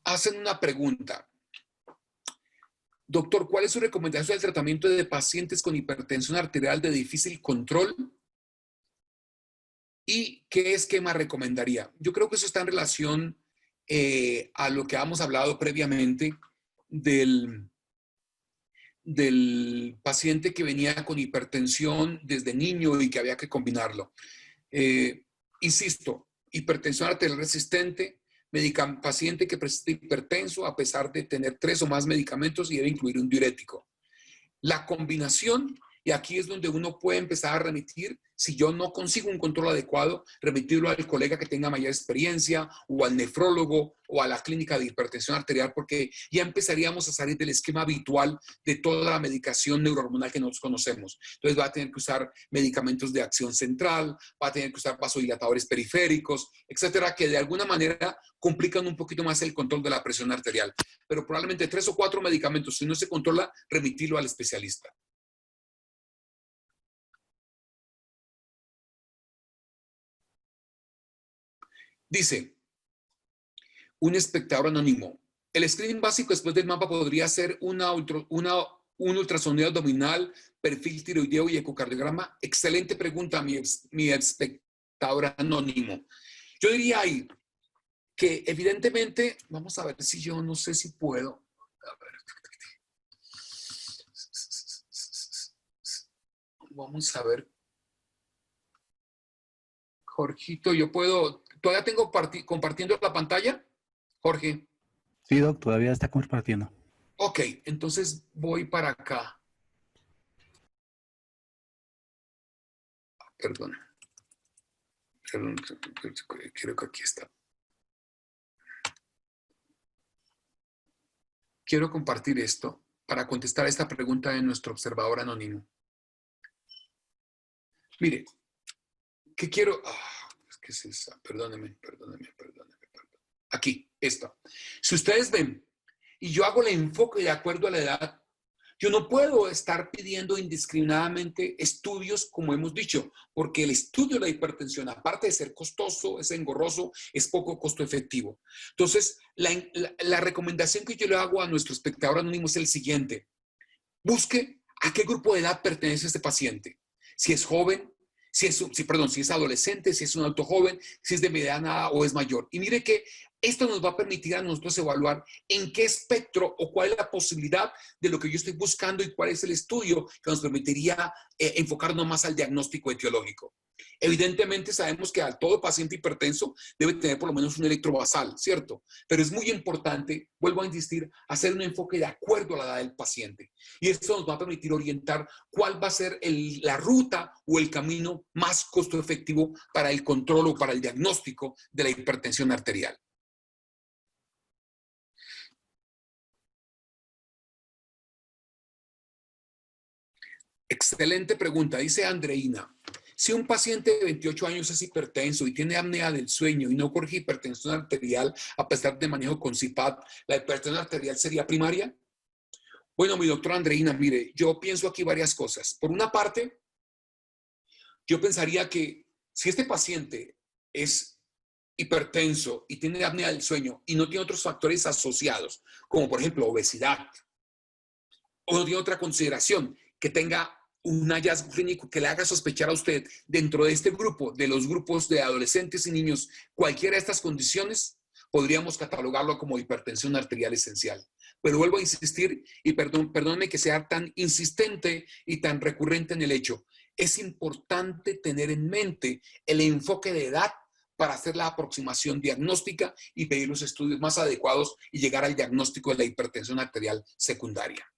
Hacen una pregunta. Doctor, ¿cuál es su recomendación del tratamiento de pacientes con hipertensión arterial de difícil control? ¿Y qué esquema recomendaría? Yo creo que eso está en relación a lo que habíamos hablado previamente del paciente que venía con hipertensión desde niño y que había que combinarlo. Insisto, hipertensión arterial resistente, paciente que presenta hipertenso a pesar de tener 3 o más medicamentos y debe incluir un diurético. La combinación Y aquí es donde uno puede empezar a remitir, si yo no consigo un control adecuado, remitirlo al colega que tenga mayor experiencia o al nefrólogo o a la clínica de hipertensión arterial, porque ya empezaríamos a salir del esquema habitual de toda la medicación neurohormonal que nosotros conocemos. Entonces va a tener que usar medicamentos de acción central, va a tener que usar vasodilatadores periféricos, etcétera, que de alguna manera complican un poquito más el control de la presión arterial. Pero probablemente 3 o 4 medicamentos, si no se controla, remitirlo al especialista. Dice un espectador anónimo: el screening básico después del mapa podría ser un ultrasonido abdominal, perfil tiroideo y ecocardiograma. Excelente pregunta, mi espectador anónimo. Yo diría ahí que evidentemente, vamos a ver si yo no sé si puedo. A ver. Vamos a ver. Jorgito, yo puedo. ¿Todavía tengo compartiendo la pantalla? Jorge. Sí, Doc, todavía está compartiendo. Ok, entonces voy para acá. Perdón. Creo que aquí está. Quiero compartir esto para contestar a esta pregunta de nuestro observador anónimo. Mire, ¿qué quiero? ¿Qué es esa? Perdóneme. Aquí, esto. Si ustedes ven, y yo hago el enfoque de acuerdo a la edad, yo no puedo estar pidiendo indiscriminadamente estudios, como hemos dicho, porque el estudio de la hipertensión, aparte de ser costoso, es engorroso, es poco costo efectivo. Entonces, la recomendación que yo le hago a nuestro espectador anónimo es el siguiente: busque a qué grupo de edad pertenece este paciente. Si es joven, si es adolescente, si es un adulto joven, si es de mediana o es mayor. Y mire que esto nos va a permitir a nosotros evaluar en qué espectro o cuál es la posibilidad de lo que yo estoy buscando y cuál es el estudio que nos permitiría enfocarnos más al diagnóstico etiológico. Evidentemente sabemos que a todo paciente hipertenso debe tener por lo menos un electrobasal, ¿cierto? Pero es muy importante, vuelvo a insistir, hacer un enfoque de acuerdo a la edad del paciente. Y esto nos va a permitir orientar cuál va a ser la ruta o el camino más costo efectivo para el control o para el diagnóstico de la hipertensión arterial. Excelente pregunta, dice Andreina. Si un paciente de 28 años es hipertenso y tiene apnea del sueño y no corrige hipertensión arterial a pesar de manejo con CPAP, ¿la hipertensión arterial sería primaria? Bueno, mi doctora Andreina, mire, yo pienso aquí varias cosas. Por una parte, yo pensaría que si este paciente es hipertenso y tiene apnea del sueño y no tiene otros factores asociados, como por ejemplo obesidad, o no tiene otra consideración que tenga un hallazgo clínico que le haga sospechar a usted dentro de este grupo, de los grupos de adolescentes y niños, cualquiera de estas condiciones, podríamos catalogarlo como hipertensión arterial esencial. Pero vuelvo a insistir, y perdónme que sea tan insistente y tan recurrente en el hecho, es importante tener en mente el enfoque de edad para hacer la aproximación diagnóstica y pedir los estudios más adecuados y llegar al diagnóstico de la hipertensión arterial secundaria.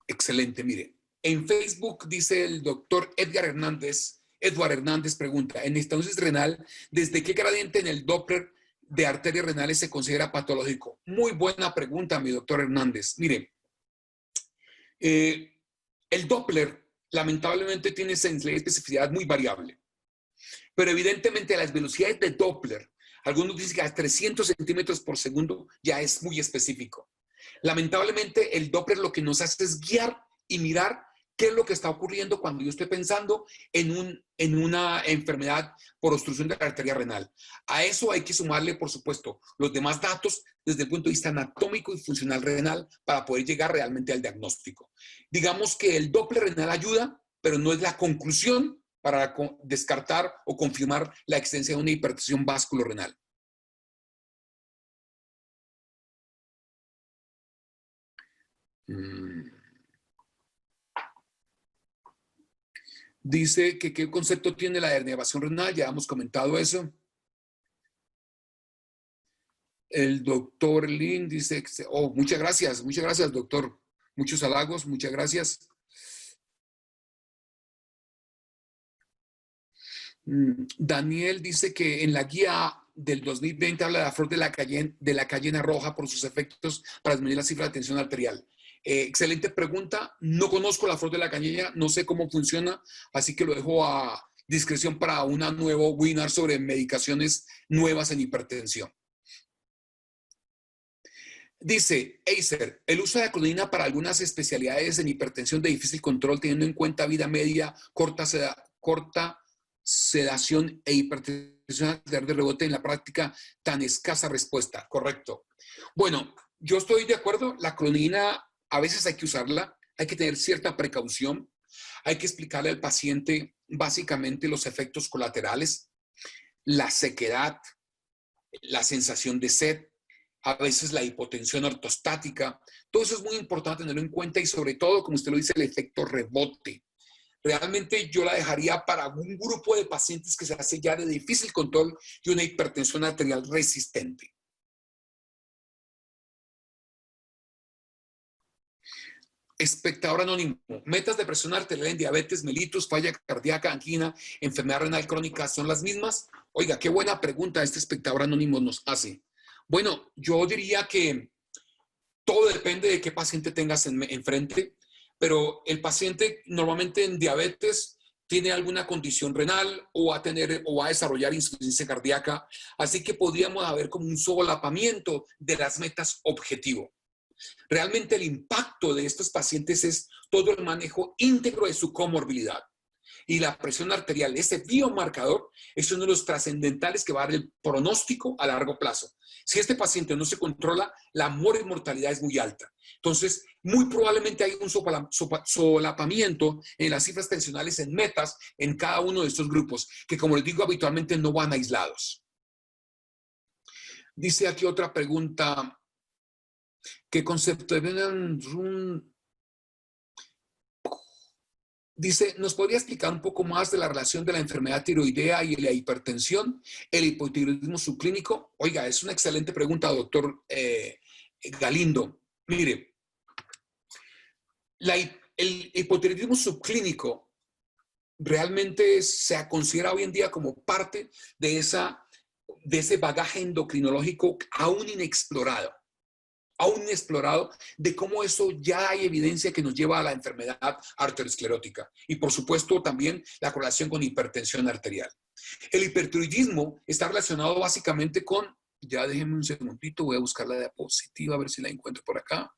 Excelente, mire. En Facebook dice el doctor Edward Hernández pregunta: en estenosis renal, ¿desde qué gradiente en el Doppler de arterias renales se considera patológico? Muy buena pregunta, mi doctor Hernández. Mire, el Doppler lamentablemente tiene especificidad muy variable, pero evidentemente las velocidades de Doppler, algunos dicen que a 300 centímetros por segundo ya es muy específico. Lamentablemente, el Doppler lo que nos hace es guiar y mirar qué es lo que está ocurriendo cuando yo estoy pensando en una enfermedad por obstrucción de la arteria renal. A eso hay que sumarle, por supuesto, los demás datos desde el punto de vista anatómico y funcional renal para poder llegar realmente al diagnóstico. Digamos que el Doppler renal ayuda, pero no es la conclusión para descartar o confirmar la existencia de una hipertensión vasculorenal. Dice que qué concepto tiene la denervación renal, ya hemos comentado eso. El doctor Lin dice, oh, muchas gracias, doctor. Muchos halagos, muchas gracias. Daniel dice que en la guía del 2020 habla de la flor de la cayena roja por sus efectos para disminuir la cifra de tensión arterial. Excelente pregunta. No conozco la flor de la cayena, no sé cómo funciona, así que lo dejo a discreción para un nuevo webinar sobre medicaciones nuevas en hipertensión. Dice Acer, el uso de la clonidina para algunas especialidades en hipertensión de difícil control, teniendo en cuenta vida media, corta sedación e hipertensión arterial de rebote en la práctica, tan escasa respuesta. Correcto. Bueno, yo estoy de acuerdo. La clonidina a veces hay que usarla, hay que tener cierta precaución, hay que explicarle al paciente básicamente los efectos colaterales, la sequedad, la sensación de sed, a veces la hipotensión ortostática. Todo eso es muy importante tenerlo en cuenta y sobre todo, como usted lo dice, el efecto rebote. Realmente yo la dejaría para un grupo de pacientes que se hace ya de difícil control y una hipertensión arterial resistente. Espectador anónimo, metas de presión arterial en diabetes, mellitus, falla cardíaca, angina, enfermedad renal crónica, ¿son las mismas? Oiga, qué buena pregunta este espectador anónimo nos hace. Bueno, yo diría que todo depende de qué paciente tengas enfrente, pero el paciente normalmente en diabetes tiene alguna condición renal o va a desarrollar insuficiencia cardíaca, así que podríamos haber como un solapamiento de las metas objetivo. Realmente el impacto de estos pacientes es todo el manejo íntegro de su comorbilidad. Y la presión arterial, ese biomarcador, es uno de los trascendentales que va a dar el pronóstico a largo plazo. Si este paciente no se controla, la mortalidad es muy alta. Entonces, muy probablemente hay un solapamiento en las cifras tensionales en metas en cada uno de estos grupos, que como les digo, habitualmente no van aislados. Dice aquí otra pregunta. ¿Qué concepto de... Dice, ¿nos podría explicar un poco más de la relación de la enfermedad tiroidea y la hipertensión, el hipotiroidismo subclínico? Oiga, es una excelente pregunta, doctor Galindo. Mire, el hipotiroidismo subclínico realmente se considera hoy en día como parte de ese bagaje endocrinológico aún inexplorado. De cómo eso ya hay evidencia que nos lleva a la enfermedad arteriosclerótica y por supuesto también la correlación con hipertensión arterial. El hipertiroidismo está relacionado básicamente con, ya déjenme un segundito, voy a buscar la diapositiva a ver si la encuentro por acá.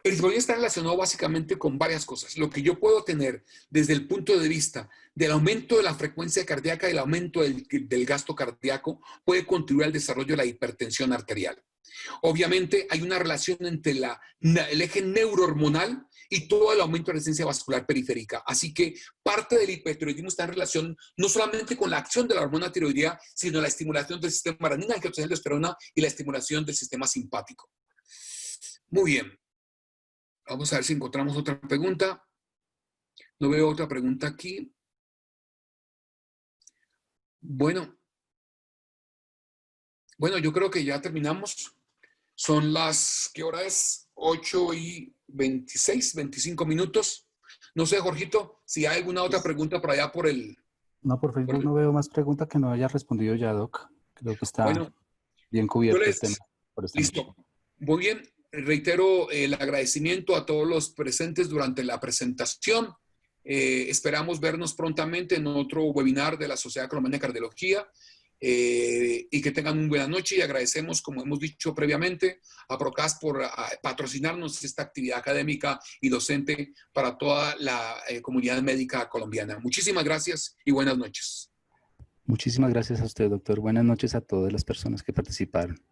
El hipotiroidismo está relacionado básicamente con varias cosas. Lo que yo puedo tener desde el punto de vista del aumento de la frecuencia cardíaca y el aumento del gasto cardíaco puede contribuir al desarrollo de la hipertensión arterial. Obviamente hay una relación entre el eje neurohormonal y todo el aumento de la resistencia vascular periférica. Así que parte del hipertiroidismo está en relación no solamente con la acción de la hormona tiroidea, sino la estimulación del sistema renina, angiotensina y la estimulación del sistema simpático. Muy bien. Vamos a ver si encontramos otra pregunta. No veo otra pregunta aquí. Bueno, yo creo que ya terminamos. Son las, ¿qué hora es? 8:26, 25 minutos. No sé, Jorgito, si hay alguna otra pregunta por allá por el... No, por Facebook no veo más preguntas que no haya respondido ya, Doc. Creo que está bien cubierto el tema. Listo. Muy bien. Reitero el agradecimiento a todos los presentes durante la presentación. Esperamos vernos prontamente en otro webinar de la Sociedad Colombiana de Cardiología y que tengan una buena noche y agradecemos, como hemos dicho previamente, a Procast por patrocinarnos esta actividad académica y docente para toda la comunidad médica colombiana. Muchísimas gracias y buenas noches. Muchísimas gracias a usted, doctor. Buenas noches a todas las personas que participaron.